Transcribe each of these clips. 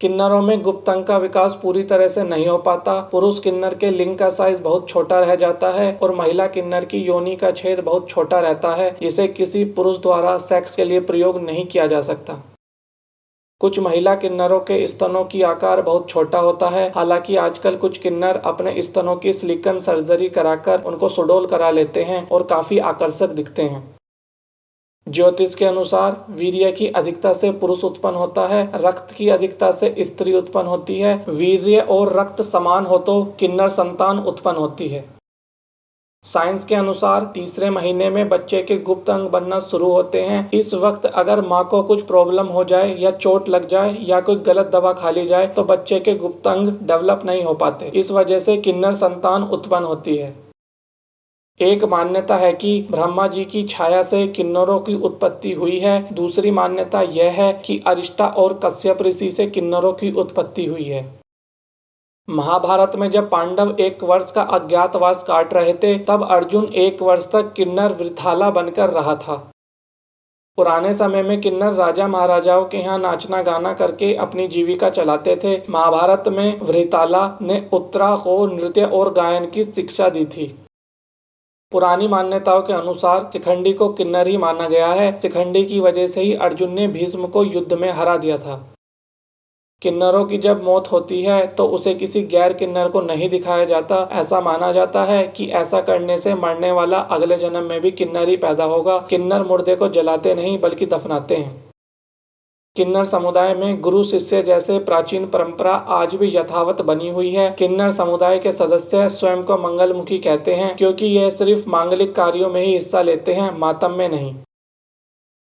किन्नरों में गुप्त अंग का विकास पूरी तरह से नहीं हो पाता। पुरुष किन्नर के लिंग का साइज बहुत छोटा रह जाता है और महिला किन्नर की योनि का छेद बहुत छोटा रहता है, जिसे किसी पुरुष द्वारा सेक्स के लिए प्रयोग नहीं किया जा सकता। कुछ महिला किन्नरों के स्तनों की आकार बहुत छोटा होता है। हालांकि आजकल कुछ किन्नर अपने स्तनों की सिलिकन सर्जरी कराकर उनको सुडौल करा लेते हैं और काफी आकर्षक दिखते हैं। ज्योतिष के अनुसार वीर्य की अधिकता से पुरुष उत्पन्न होता है, रक्त की अधिकता से स्त्री उत्पन्न होती है। वीर्य और रक्त समान हो तो किन्नर संतान उत्पन्न होती है। साइंस के अनुसार तीसरे महीने में बच्चे के गुप्त अंग बनना शुरू होते हैं। इस वक्त अगर माँ को कुछ प्रॉब्लम हो जाए या चोट लग जाए या कोई गलत दवा खा ली जाए तो बच्चे के गुप्त अंग डेवलप नहीं हो पाते। इस वजह से किन्नर संतान उत्पन्न होती है। एक मान्यता है कि ब्रह्मा जी की छाया से किन्नरों की उत्पत्ति हुई है। दूसरी मान्यता यह है कि अरिष्टा और कश्यप ऋषि से किन्नरों की उत्पत्ति हुई है। महाभारत में जब पांडव 1 वर्ष का अज्ञातवास काट रहे थे, तब अर्जुन 1 वर्ष तक किन्नर वृथाला बनकर रहा था। पुराने समय में किन्नर राजा महाराजाओं के यहाँ नाचना गाना करके अपनी जीविका चलाते थे। महाभारत में वृथाला ने उत्तरा को नृत्य और गायन की शिक्षा दी थी। पुरानी मान्यताओं के अनुसार शिखंडी को किन्नर ही माना गया है। शिखंडी की वजह से ही अर्जुन ने भीष्म को युद्ध में हरा दिया था। किन्नरों की जब मौत होती है तो उसे किसी गैर किन्नर को नहीं दिखाया जाता। ऐसा माना जाता है कि ऐसा करने से मरने वाला अगले जन्म में भी किन्नर ही पैदा होगा। किन्नर मुर्दे को जलाते नहीं बल्कि दफनाते हैं। किन्नर समुदाय में गुरु शिष्य जैसे प्राचीन परंपरा आज भी यथावत बनी हुई है। किन्नर समुदाय के सदस्य स्वयं को मंगलमुखी कहते हैं, क्योंकि यह सिर्फ मांगलिक कार्यों में ही हिस्सा लेते हैं, मातम में नहीं।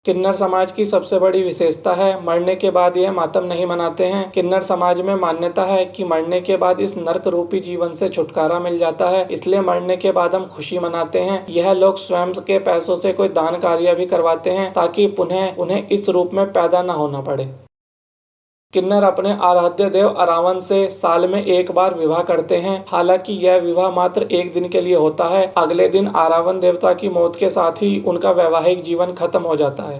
किन्नर समाज की सबसे बड़ी विशेषता है मरने के बाद यह मातम नहीं मनाते हैं। किन्नर समाज में मान्यता है कि मरने के बाद इस नरक रूपी जीवन से छुटकारा मिल जाता है, इसलिए मरने के बाद हम खुशी मनाते हैं। यह लोग स्वयं के पैसों से कोई दान कार्य भी करवाते हैं ताकि पुनः उन्हें इस रूप में पैदा न होना पड़े। किन्नर अपने आराध्य देव अरावन से साल में 1 बार विवाह करते हैं। हालांकि यह विवाह मात्र 1 दिन के लिए होता है। अगले दिन अरावन देवता की मौत के साथ ही उनका वैवाहिक जीवन खत्म हो जाता है।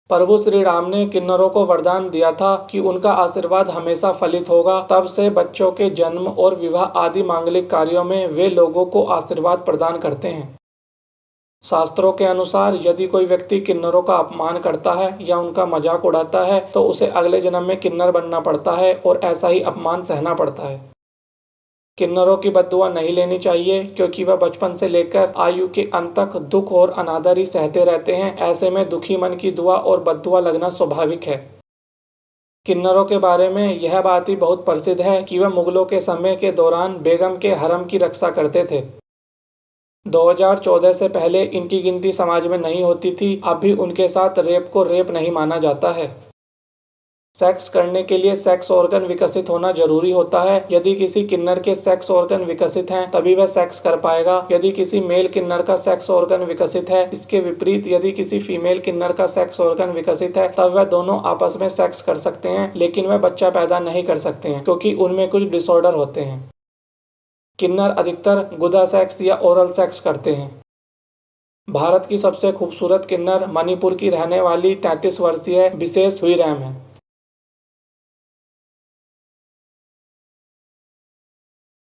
प्रभु श्री राम ने किन्नरों को वरदान दिया था कि उनका आशीर्वाद हमेशा फलित होगा। तब से बच्चों के जन्म और विवाह आदि मांगलिक कार्यों में वे लोगों को आशीर्वाद प्रदान करते हैं। शास्त्रों के अनुसार यदि कोई व्यक्ति किन्नरों का अपमान करता है या उनका मजाक उड़ाता है तो उसे अगले जन्म में किन्नर बनना पड़ता है और ऐसा ही अपमान सहना पड़ता है। किन्नरों की बद्दुआ नहीं लेनी चाहिए, क्योंकि वह बचपन से लेकर आयु के अंत तक दुख और अनादर ही सहते रहते हैं। ऐसे में दुखी मन की दुआ और बद्दुआ लगना स्वाभाविक है। किन्नरों के बारे में यह बात ही बहुत प्रसिद्ध है कि वह मुगलों के समय के दौरान बेगम के हरम की रक्षा करते थे। 2014 से पहले इनकी गिनती समाज में नहीं होती थी। अब भी उनके साथ रेप को रेप नहीं माना जाता है। सेक्स करने के लिए सेक्स ऑर्गन विकसित होना जरूरी होता है। यदि किसी किन्नर के सेक्स ऑर्गन विकसित हैं तभी वह सेक्स कर पाएगा। यदि किसी मेल किन्नर का सेक्स ऑर्गन विकसित है, इसके विपरीत यदि किसी फीमेल किन्नर का सेक्स ऑर्गन विकसित है, तब वह दोनों आपस में सेक्स कर सकते हैं, लेकिन वह बच्चा पैदा नहीं कर सकते हैं क्योंकि उनमें कुछ डिसऑर्डर होते हैं। किन्नर अधिकतर गुदा सेक्स या ओरल सेक्स करते हैं। भारत की सबसे खूबसूरत किन्नर मणिपुर की रहने वाली 33 वर्षीय विशेष हुईरैम है।